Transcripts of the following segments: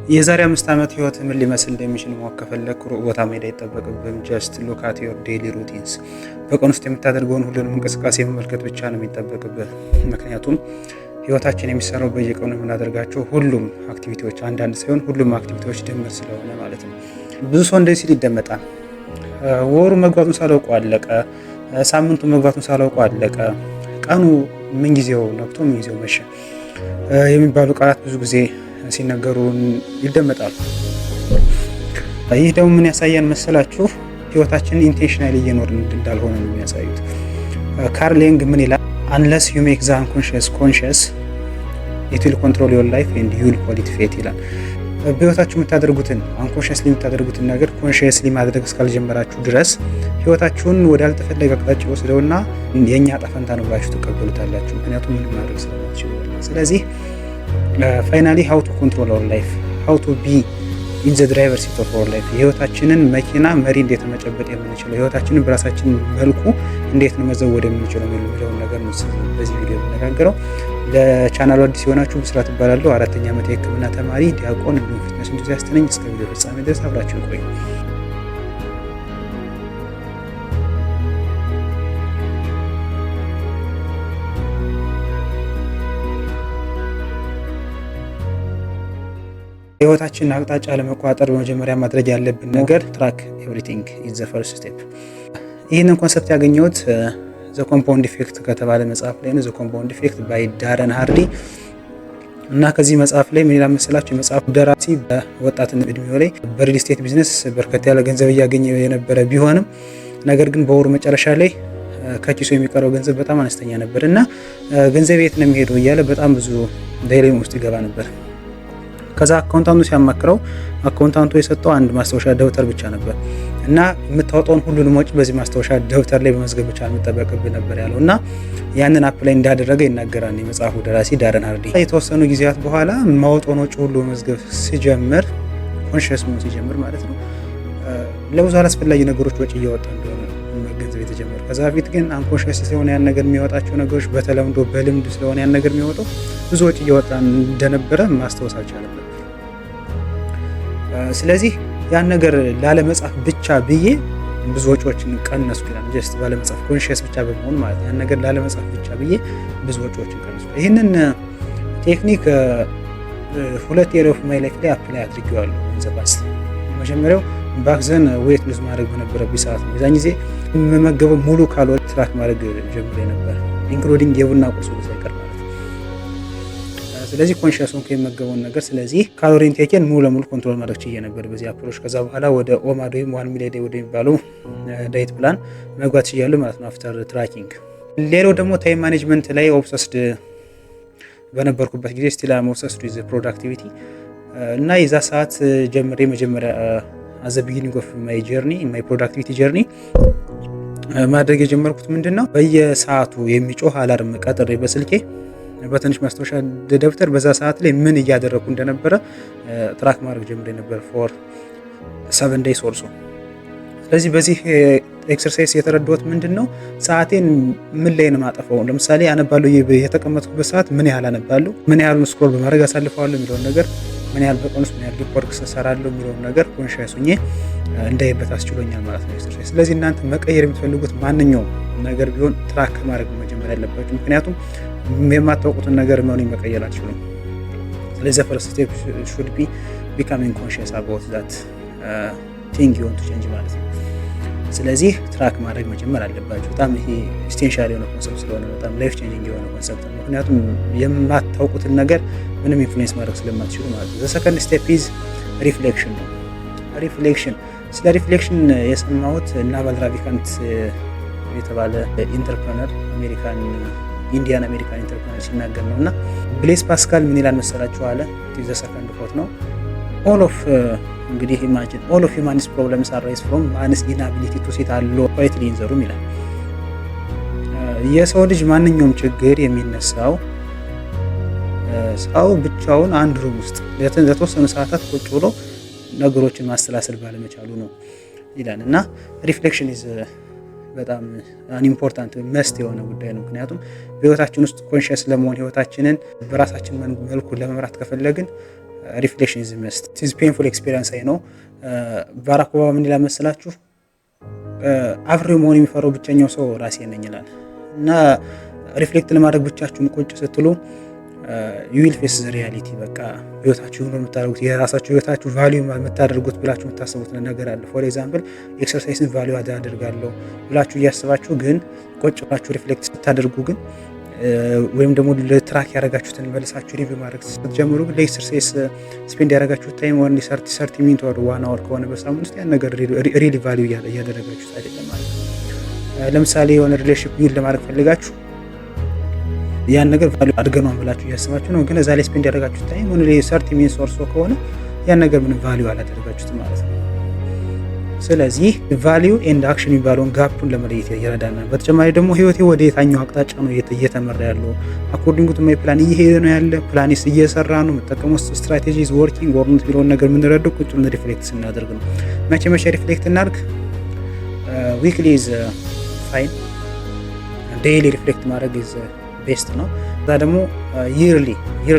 የዛሬ 5 ዓመት ህይወት ምን ሊመስል እንደሚችል ማወቅ ከፈለክ ሩቅ ቦታ መሄድ አይጠበቅብህም። ጀስት ሉክ አት ዮር ዴይሊ ሩቲንስ። በቀን ውስጥ የምታደርገውን ሁሉንም እንቅስቃሴ መመልከት ብቻ ነው የሚጠበቅብህ። ምክንያቱም ህይወታችን የሚሰራው በየቀኑ የምናደርጋቸው ሁሉም አክቲቪቲዎች አንዳንድ ሳይሆን ሁሉም አክቲቪቲዎች ድምር ስለሆነ ማለት ነው። ብዙ ሰው እንደዚህ ሲል ይደመጣል። ወሩ መግባቱን ሳላውቀው አለቀ፣ ሳምንቱ መግባቱን ሳላውቀው አለቀ፣ ቀኑ ምንጊዜው ነግቶ ምንጊዜው መሸ የሚባሉ ቃላት ብዙ ጊዜ ሲነገሩ ይደመጣሉ። ይህ ደግሞ ምን ያሳያን መሰላችሁ? ህይወታችንን ኢንቴንሽናሊ እየኖርን እንዳልሆነ ነው የሚያሳዩት። ካርል ዩንግ ምን ይላል? አንለስ ዩ ሜክ ዘ አንኮንሺየስ ኮንሺየስ ኢት ዊል ኮንትሮል ዮር ላይፍ ኤንድ ዩ ዊል ኮል ኢት ፌት ይላል። በህይወታችሁ የምታደርጉትን አንኮንሺየስሊ የምታደርጉትን ነገር ኮንሺየስሊ ማድረግ እስካልጀመራችሁ ድረስ ህይወታችሁን ወደ አልተፈለገ አቅጣጫ ወስደውና የእኛ ጠፈንታ ነው ብላችሁ ትቀበሉታላችሁ። ምክንያቱም ምንም ማድረግ ስለማትችሉ። ስለዚህ ፋይናሊ ሃው ቱ ኮንትሮል አወር ላይፍ ሃው ቱ ቢ ኢን ዘ ድራይቨር ሲት ኦፍ አወር ላይፍ። የህይወታችንን መኪና መሪ እንዴት መጨበጥ የምንችለው፣ ህይወታችንን በራሳችን መልኩ እንዴት ነው መዘወድ የምንችለው የሚለውን ነገር ነው በዚህ ቪዲዮ የምነጋገረው። ለቻናሉ አዲስ የሆናችሁ ብስራት እባላለሁ። 4ኛ ዓመት የህክምና ተማሪ ዲያቆን እንዲሁም ፊትነስ ኢንቱዚያስት ነኝ። እስከ ቪዲዮ ፍጻሜ ድረስ አብራችሁ ቆዩ። ህይወታችንን አቅጣጫ ለመቆጣጠር በመጀመሪያ ማድረግ ያለብን ነገር ትራክ ኤቭሪቲንግ ኢዝ ዘ ፈርስት ስቴፕ። ይህንን ኮንሰፕት ያገኘሁት ዘ ኮምፓውንድ ኢፌክት ከተባለ መጽሐፍ ላይ ነው። ዘ ኮምፓውንድ ኢፌክት ባይ ዳረን ሃርዲ እና ከዚህ መጽሐፍ ላይ ምን ይላል መሰላችሁ? የመጽሐፉ ደራሲ በወጣትነት እድሜው ላይ በሪል ስቴት ቢዝነስ በርከት ያለ ገንዘብ እያገኘ የነበረ ቢሆንም ነገር ግን በወሩ መጨረሻ ላይ ከኪሱ የሚቀረው ገንዘብ በጣም አነስተኛ ነበር እና ገንዘብ የት ነው የሚሄደው እያለ በጣም ብዙ ዳይሌማ ውስጥ ይገባ ነበር። ከዛ አካውንታንቱ ሲያማክረው አካውንታንቱ የሰጠው አንድ ማስታወሻ ደብተር ብቻ ነበር እና የምታወጣውን ሁሉንም ወጪ በዚህ ማስታወሻ ደብተር ላይ በመዝገብ ብቻ የሚጠበቅብህ ነበር ያለው እና ያንን አፕ ላይ እንዳደረገ ይናገራል የመጽሐፉ ደራሲ ዳረን ሃርዲ። የተወሰኑ ጊዜያት በኋላ ማውጣውን ወጪ ሁሉ በመዝገብ ሲጀምር ኮንሺየስ መሆን ሲጀምር ማለት ነው ለብዙ አላስፈላጊ ነገሮች ወጪ እያወጣ እንደሆነ መገንዘብ የተጀመረ። ከዛ በፊት ግን አንኮንሺየስ ስለሆነ ያን ነገር የሚያወጣቸው ነገሮች በተለምዶ በልምድ ስለሆነ ያን ነገር የሚያወጣው ብዙ ወጪ እያወጣ እንደነበረ ማስታወስ አልቻለም። ስለዚህ ያን ነገር ላለመጻፍ ብቻ ብዬ ብዙ ወጪዎችን ቀነስኩ ይላል። ጀስት ባለመጻፍ ኮንሺየስ ብቻ በመሆን ማለት ያን ነገር ላለመጻፍ ብቻ ብዬ ብዙ ወጪዎችን ቀነስኩ። ይህንን ቴክኒክ 2 ኤሪያ ኦፍ ማይ ላይፍ ላይ አፕላይ አድርጌዋለሁ። እንዘባስ መጀመሪያው ባክዘን ዌት ሉዝ ማድረግ በነበረብኝ ሰዓት ነው። የዛን ጊዜ የምመገበው ሙሉ ካሎሪ ትራክ ማድረግ ጀምሬ ነበር፣ ኢንክሉዲንግ የቡና ቁርስ ሳይቀር ማለት ነው። ስለዚህ ኮንሺየስ ሆንኩ የመገበውን ነገር። ስለዚህ ካሎሪ ኢንቴክን ሙሉ ለሙሉ ኮንትሮል ማድረግ ችዬ ነበር በዚህ አፕሮች። ከዛ በኋላ ወደ ኦማድ ወይም 1 ሚል ዴይ ወደሚባለው ዳይት ፕላን መግባት ችያለሁ ማለት ነው አፍተር ትራኪንግ። ሌላው ደግሞ ታይም ማኔጅመንት ላይ ኦብሰስድ በነበርኩበት ጊዜ ስቲል አም ኦብሰስድ ዊዝ ፕሮዳክቲቪቲ እና የዛ ሰዓት ጀምሬ መጀመሪያ አዘ ቢጊኒንግ ኦፍ ማይ ጀርኒ ማይ ፕሮዳክቲቪቲ ጀርኒ ማድረግ የጀመርኩት ምንድነው በየሰዓቱ የሚጮህ አላርም ቀጥሬ በስልኬ በትንሽ ማስታወሻ ደብተር በዛ ሰዓት ላይ ምን እያደረኩ እንደነበረ ትራክ ማድረግ ጀምሬ ነበር ፎር 7 days ኦልሶ። ስለዚህ በዚህ ኤክሰርሳይዝ የተረዳሁት ምንድነው ሰዓቴን ምን ላይ ነው ማጠፋው። ለምሳሌ አነባለሁ የተቀመጥኩበት ሰዓት ምን ያህል አነባለሁ፣ ምን ያህል ስክሮል በማድረግ አሳልፈዋለሁ የሚለውን ነገር፣ ምን ያህል በቀን ውስጥ ምን ያህል ሪፖርት ሰራለሁ የሚለውን ነገር ኮንሺየስ ሆኜ እንዳይበት አስችሎኛል ማለት ነው ኤክሰርሳይዝ። ስለዚህ እናንተ መቀየር የምትፈልጉት ማንኛውም ነገር ቢሆን ትራክ ማድረግ መጀመር ያለባችሁ፣ ምክንያቱም የማታውቁትን ነገር መሆኑን መቀየር አትችሉም። ስለዚህ ፈርስት ስቴፕ ሹድ ቢ ቢካሚንግ ኮንሺየስ አባውት ዛት ቲንግ ዩ ዋንት ቱ ቼንጅ ማለት ነው። ስለዚህ ትራክ ማድረግ መጀመር አለባችሁ። በጣም ይሄ ኢሴንሻል የሆነ ኮንሰፕት ስለሆነ በጣም ላይፍ ቼንጂንግ የሆነ ኮንሰፕት ነው። ምክንያቱም የማታውቁትን ነገር ምንም ኢንፍሉዌንስ ማድረግ ስለማትችሉ ማለት ነው። ዘ ሰከንድ ስቴፕ ኢዝ ሪፍሌክሽን ነው። ሪፍሌክሽን ስለ ሪፍሌክሽን የሰማሁት ናቫል ራቪካንት የተባለ ኢንተርፕረነር ኢንዲያን አሜሪካን ኢንተርፕረነር ሲናገር ነው እና ብሌስ ፓስካል ምን ይላል መሰላችሁ አለ። ዘ ሰከንድ ኮት ነው ኦል ኦፍ እንግዲህ ኢማጂን ኦል ኦፍ ሂውማንስ ፕሮብለምስ አራይዝ ፍሮም ማንስ ኢናቢሊቲ ቱ ሲት አሎ ኳይትሊ ኢን ዘ ሩም ይላል። የሰው ልጅ ማንኛውም ችግር የሚነሳው ሰው ብቻውን አንድ ሩም ውስጥ ለተወሰኑ ሰዓታት ቁጭ ብሎ ነገሮችን ማስተላሰል ባለመቻሉ ነው ይላል እና ሪፍሌክሽን ኢዝ በጣም ኢምፖርታንት መስት የሆነ ጉዳይ ነው። ምክንያቱም በህይወታችን ውስጥ ኮንሺየስ ለመሆን ህይወታችንን በራሳችን መልኩ ለመምራት ከፈለግን ሪፍሌክሽን ኢዝ መስት ኢዝ ፔንፉል ኤክስፒሪየንስ አይ ነው። ባራክ ኦባማ ምን ይላል መሰላችሁ? አብሬው መሆን የሚፈራው ብቸኛው ሰው ራሴ ነኝ ይላል። እና ሪፍሌክት ለማድረግ ብቻችሁን ቁጭ ስትሉ ዩ ዊል ፌስ ዘ ሪያሊቲ። በቃ ህይወታችሁ ነው የምታደርጉት፣ የራሳችሁ ህይወታችሁ ቫልዩ የምታደርጉት ብላችሁ የምታስቡት ነገር አለ። ፎር ኤግዛምፕል ኤክሰርሳይስን ቫልዩ አደርጋለሁ ብላችሁ እያስባችሁ ግን ቁጭ ብላችሁ ሪፍሌክት ስታደርጉ ግን ወይም ደግሞ ለትራክ ያደረጋችሁትን መልሳችሁ ሪቪው ማድረግ ስትጀምሩ ለኤክሰርሳይስ ስፔንድ ያደረጋችሁት ታይም ወንዲ 30 ሚኒት ወር 1 አወር ከሆነ በሳምንት ውስጥ ያን ነገር ሪሊ ቫልዩ እያደረጋችሁት አይደለም ማለት ነው። ለምሳሌ የሆነ ሪሌሽንሺፕ ቢልድ ለማድረግ ፈልጋችሁ ያን ነገር ቫልዩ አድርገናል ብላችሁ እያስባችሁ ነው፣ ግን እዛ ላይ ስፔንድ ያደረጋችሁት ታይም ወንዲ 30 ሚኒት ወር ሶ ከሆነ ያን ነገር ምንም ቫልዩ አላደረጋችሁት ማለት ነው። ስለዚህ ቫልዩ ኤንድ አክሽን የሚባለውን ጋፑን ለመለየት ይረዳናል። በተጨማሪ ደግሞ ህይወቴ ወደ የታኛው አቅጣጫ ነው እየተመራ ያለው፣ አኮርዲንግ ቱ ማይ ፕላን እየሄደ ነው ያለ፣ ፕላንስ እየሰራ ነው፣ የምጠቀመው ስትራቴጂ ኢዝ ወርኪንግ ኦር ኖት የሚለውን ነገር የምንረዳው ቁጭ ብለን ሪፍሌክት ስናደርግ ነው። መቼ ሪፍሌክት እናድርግ? ዊክሊ ኢዝ ፋይን፣ ዴይሊ ሪፍሌክት ማድረግ ኢዝ ቤስት ነው። እዛ ደግሞ ይርሊ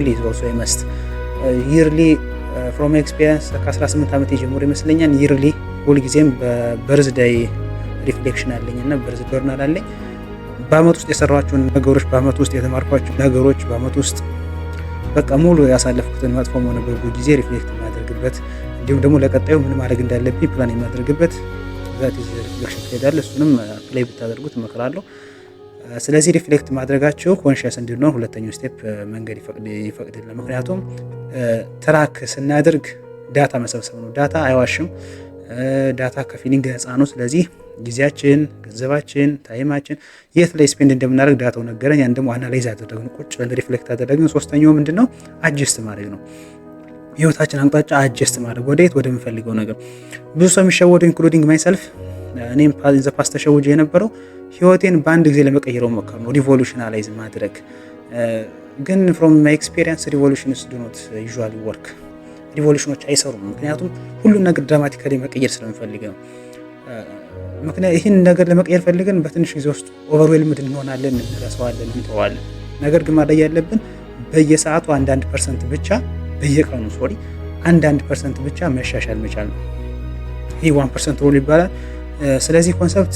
ኢዝ ኦልሶ መስት። ይርሊ ፍሮም ኤክስፒሪየንስ ከ18 ዓመት የጀምሮ ይመስለኛል ይርሊ ሁልጊዜም በበርዝዳይ ሪፍሌክሽን አለኝ እና በርዝ ጆርናል አለኝ። በአመት ውስጥ የሰራኋቸውን ነገሮች፣ በአመት ውስጥ የተማርኳቸው ነገሮች፣ በአመት ውስጥ በቃ ሙሉ ያሳለፍኩትን መጥፎም ሆነ በጎ ጊዜ ሪፍሌክት የማደርግበት እንዲሁም ደግሞ ለቀጣዩ ምን ማድረግ እንዳለብኝ ፕላን የማደርግበት ዛት ኢዝ ሪፍሌክሽን ፔሪድ። እሱንም ፕሌይ ብታደርጉት እመክራለሁ። ስለዚህ ሪፍሌክት ማድረጋቸው ኮንሺየስ እንድንሆን ሁለተኛው ስቴፕ መንገድ ይፈቅድልናል። ምክንያቱም ትራክ ስናደርግ ዳታ መሰብሰብ ነው። ዳታ አይዋሽም። ዳታ ከፊሊንግ ነፃ ነው። ስለዚህ ጊዜያችን፣ ገንዘባችን፣ ታይማችን የት ላይ ስፔንድ እንደምናደርግ ዳታው ነገረን። ያን ደግሞ አናላይዝ አደረግን፣ ቁጭ ብለን ሪፍሌክት አደረግን። ሶስተኛው ምንድነው? አጀስት ማድረግ ነው። የህይወታችን አቅጣጫ አጀስት ማድረግ ወደየት ወደምፈልገው ነገር። ብዙ ሰው የሚሸወደው ኢንክሉዲንግ ማይሰልፍ፣ እኔም ዘ ፓስት ተሸውጄ የነበረው ህይወቴን በአንድ ጊዜ ለመቀየረው ሞከር ነው፣ ሪቮሉሽናላይዝ ማድረግ። ግን ፍሮም ማይ ኤክስፒሪየንስ ሪቮሉሽንስ ዱ ኖት ዩዥዋሊ ወርክ። ሪቮሉሽኖች አይሰሩም። ምክንያቱም ሁሉን ነገር ድራማቲካሊ መቀየር ስለምፈልግ ነው። ምክንያቱም ይህን ነገር ለመቀየር ፈልገን በትንሽ ጊዜ ውስጥ ኦቨርዌልምድ እንሆናለን፣ እንረሳዋለን፣ እንተዋለን። ነገር ግን ማድረግ ያለብን በየሰዓቱ 1% ብቻ በየቀኑ 1% ብቻ መሻሻል መቻል ነው። ይህ 1% ሩል ይባላል። ስለዚህ ኮንሰፕት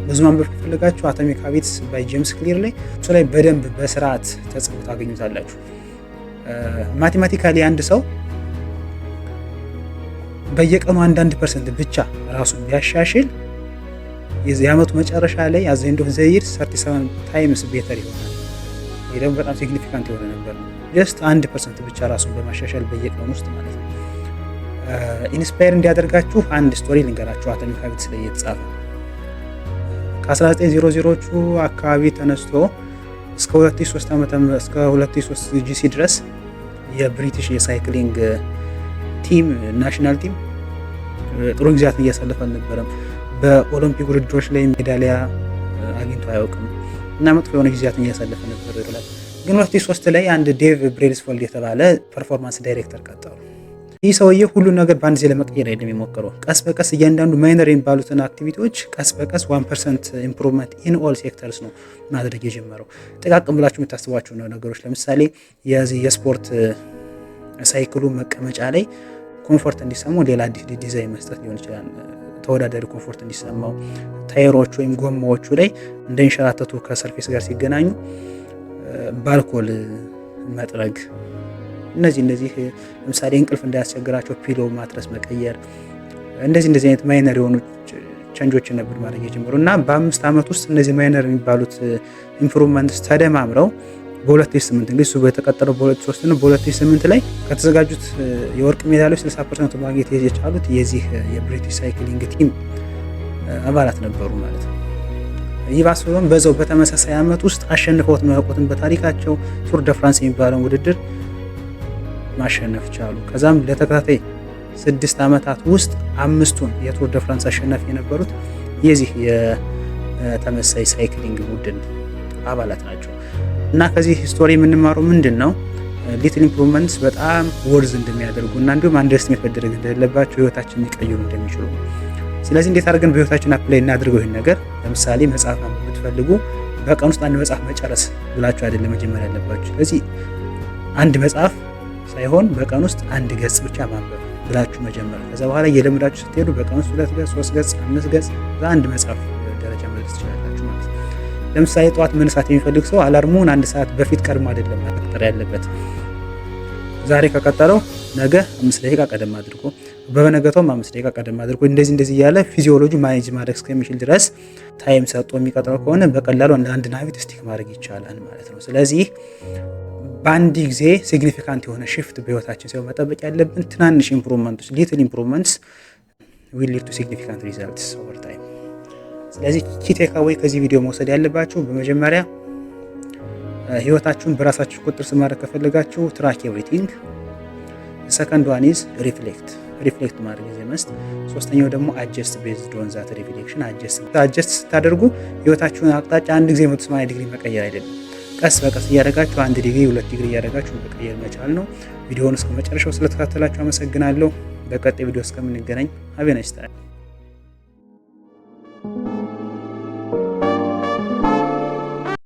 ብዙ ማንበብ ከፈለጋችሁ አቶሚክ ሃቢትስ ባይ ጄምስ ክሊር ላይ እሱ ላይ በደንብ በስርዓት ተጽፎ ታገኙታላችሁ። ማቴማቲካሊ አንድ ሰው በየቀኑ 1% ብቻ ራሱን ቢያሻሽል የዓመቱ መጨረሻ ላይ አት ዘ ኤንድ ኦፍ ዘ ይር 37 ታይምስ ቤተር ይሆናል። ይሄ ደግሞ በጣም ሲግኒፊካንት የሆነ ነበር ነው። ጀስት 1% ብቻ ራሱን በማሻሻል በየቀኑ ውስጥ ማለት ነው። ኢንስፓየር እንዲያደርጋችሁ አንድ ስቶሪ ልንገራችሁ። አቶሚክ ሃቢትስ ላይ የተጻፈ ከ1900ዎቹ አካባቢ ተነስቶ እስከ 2003 ጂሲ ድረስ የብሪቲሽ የሳይክሊንግ ቲም ናሽናል ቲም ጥሩ ጊዜያትን እያሳለፈ አልነበረም። በኦሎምፒክ ውድድሮች ላይ ሜዳሊያ አግኝቶ አያውቅም እና መጥፎ የሆነ ጊዜያትን እያሳለፈ ነበር ይላል። ግን 2003 ላይ አንድ ዴቭ ብሬልስፎልድ የተባለ ፐርፎርማንስ ዳይሬክተር ቀጠሩ። ይህ ሰውዬ ሁሉን ነገር በአንድ ጊዜ ለመቀየር አይደለም የሞከረው። ቀስ በቀስ እያንዳንዱ ማይነር የሚባሉትን አክቲቪቲዎች ቀስ በቀስ 1% ኢምፕሩቭመንት ኢን ኦል ሴክተርስ ነው ማድረግ የጀመረው። ጥቃቅን ብላችሁ የምታስቧቸው ነገሮች ለምሳሌ የስፖርት ሳይክሉ መቀመጫ ላይ ኮምፎርት እንዲሰማው ሌላ አዲስ ዲዛይን መስጠት ሊሆን ይችላል። ተወዳዳሪ ኮምፎርት እንዲሰማው ታየሮች ወይም ጎማዎቹ ላይ እንደንሸራተቱ ከሰርፌስ ጋር ሲገናኙ ባልኮል መጥረግ፣ እነዚህ ለምሳሌ እንቅልፍ እንዳያስቸግራቸው ፒሎ ማትረስ መቀየር፣ እንደዚህ አይነት ማይነር የሆኑ ቼንጆችን ነበር ማድረግ የጀመሩ እና በ5 ዓመት ውስጥ እነዚህ ማይነር የሚባሉት ኢምፕሩቭመንትስ ተደማምረው በ2008 እንግዲህ እሱ በተቀጠረው በ2003 ነው። በ2008 ላይ ከተዘጋጁት የወርቅ ሜዳሊያዎች 60% ማግኘት የቻሉት የዚህ የብሪቲሽ ሳይክሊንግ ቲም አባላት ነበሩ ማለት ነው። ይባስ ብሎም በዛው በተመሳሳይ ዓመት ውስጥ አሸንፈውት ማያውቁትን በታሪካቸው ቱር ደ ፍራንስ የሚባለውን ውድድር ማሸነፍ ቻሉ። ከዛም ለተከታታይ 6 ዓመታት ውስጥ 5ቱን የቱር ደ ፍራንስ አሸናፊ የነበሩት የዚህ የተመሳሳይ ሳይክሊንግ ቡድን አባላት ናቸው። እና ከዚህ ስቶሪ የምንማረው ምንድን ነው? ሊትል ኢምፕሩቭመንትስ በጣም ወርዝ እንደሚያደርጉ እና እንዲሁም አንደርስቲሜት መደረግ እንደሌለባቸው ህይወታችንን ሊቀይሩ እንደሚችሉ። ስለዚህ እንዴት አድርገን በህይወታችን አፕላይ እናድርገው ይህን ነገር? ለምሳሌ መጽሐፍ ማንበብ ብትፈልጉ በቀን ውስጥ አንድ መጽሐፍ መጨረስ ብላችሁ አይደለም መጀመር ያለባችሁ። ስለዚህ አንድ መጽሐፍ ሳይሆን በቀን ውስጥ 1 ገጽ ብቻ ማንበብ ብላችሁ መጀመር። ከዛ በኋላ እየለመዳችሁ ስትሄዱ በቀን ውስጥ 2 ገጽ፣ 3 ገጽ፣ 5 ገጽ በአንድ መጽሐፍ ደረጃ መድረስ ትችላላችሁ ማለት ነው። ለምሳሌ ጠዋት መነሳት የሚፈልግ ሰው አላርሙን 1 ሰዓት በፊት ቀድሞ አይደለም መቅጠር ያለበት። ዛሬ ከቀጠረው ነገ 5 ደቂቃ ቀደም አድርጎ፣ በበነገታውም 5 ደቂቃ ቀደም አድርጎ እንደዚህ እያለ ፊዚዮሎጂ ማኔጅ ማድረግ እስከሚችል ድረስ ታይም ሰጥቶ የሚቀጥረው ከሆነ በቀላሉ አንድ ሃቢት ስቲክ ማድረግ ይቻላል ማለት ነው። ስለዚህ በአንድ ጊዜ ሲግኒፊካንት የሆነ ሽፍት በህይወታችን ሲሆን መጠበቅ ያለብን ትናንሽ ኢምፕሩቭመንትስ፣ ሊትል ኢምፕሩቭመንትስ ዊል ሊድ ቱ ሲግኒፊካንት ሪዛልትስ ኦቨር ታይም። ስለዚህ ኪ ቴክ አዌይ ከዚህ ቪዲዮ መውሰድ ያለባችሁ በመጀመሪያ ህይወታችሁን በራሳችሁ ቁጥጥር ስር ማድረግ ከፈለጋችሁ ትራክ ኤቭሪቲንግ። ሰከንድ ዋን ኢዝ ሪፍሌክት ማድረግ ጊዜ መስት። ሶስተኛው ደግሞ አጀስት ቤዝድ ኦን ዛት ሪፍሌክሽን። አጀስት ስታደርጉ ህይወታችሁን አቅጣጫ አንድ ጊዜ 180 ዲግሪ መቀየር አይደለም። ቀስ በቀስ እያደረጋችሁ 1 ዲግሪ 2 ዲግሪ እያደረጋችሁ መቀየር መቻል ነው። ቪዲዮውን እስከ መጨረሻው ስለተከታተላችሁ አመሰግናለሁ። በቀጣይ ቪዲዮ እስከምንገናኝ ሀብ ናይስ ታይም